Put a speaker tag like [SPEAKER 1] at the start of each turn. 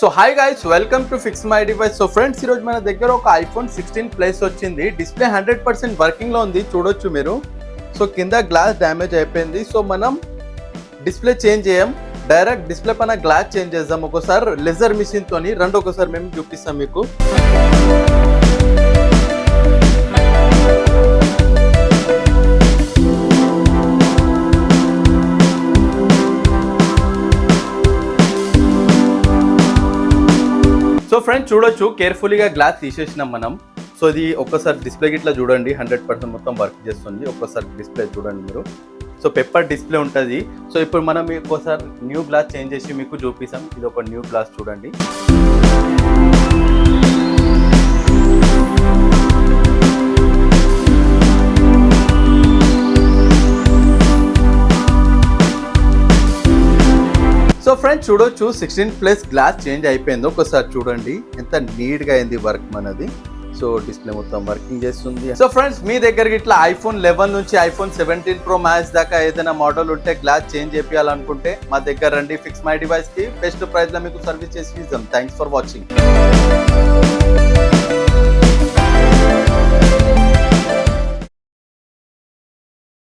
[SPEAKER 1] So hi guys, welcome to fix my device. So friends, ఈరోజు మన దగ్గర ఒక ఐఫోన్ 16 ప్లస్ వచ్చింది. డిస్ప్లే 100% వర్కింగ్లో ఉంది, చూడొచ్చు మీరు. సో కింద గ్లాస్ డ్యామేజ్ అయిపోయింది. సో మనం డిస్ప్లే చేంజ్ చేయం, డైరెక్ట్ డిస్ప్లే పైన గ్లాస్ చేంజ్ చేద్దాం. ఒకసారి లెజర్ మిషన్తోని రెండు, ఒకసారి మేము చూపిస్తాం మీకు. సో ఫ్రెండ్స్ చూడొచ్చు, కేర్ఫుల్గా గ్లాస్ తీసేసినాం మనం. సో ఇది ఒక్కసారి డిస్ప్లే గిట్లా చూడండి, 100% మొత్తం వర్క్ చేస్తుంది. ఒక్కసారి డిస్ప్లే చూడండి మీరు. సో పెప్పర్ డిస్ప్లే ఉంటుంది. సో ఇప్పుడు మనం ఒక్కసారి న్యూ గ్లాస్ చేంజ్ చేసి మీకు చూపిస్తాం. ఇది ఒక న్యూ గ్లాస్ చూడండి. సో ఫ్రెండ్స్ చూడొచ్చు, 16 ప్లస్ గ్లాస్ చేంజ్ అయిపోయింది. ఒకసారి చూడండి ఎంత నీట్గా అయింది వర్క్ మనది. సో డిస్ప్లే మొత్తం వర్కింగ్ చేస్తుంది. సో ఫ్రెండ్స్, మీ దగ్గరికి ఇట్లా ఐఫోన్ 11 నుంచి ఐఫోన్ 17 ప్రో మ్యాక్స్ దాకా ఏదైనా మోడల్ ఉంటే గ్లాస్ చేంజ్ చేయాలనుకుంటే మా దగ్గర రండి. ఫిక్స్ మై డివైస్ కి బెస్ట్ ప్రైస్ లో మీకు సర్వీస్ చేసి ఇస్తాం. Thanks for watching.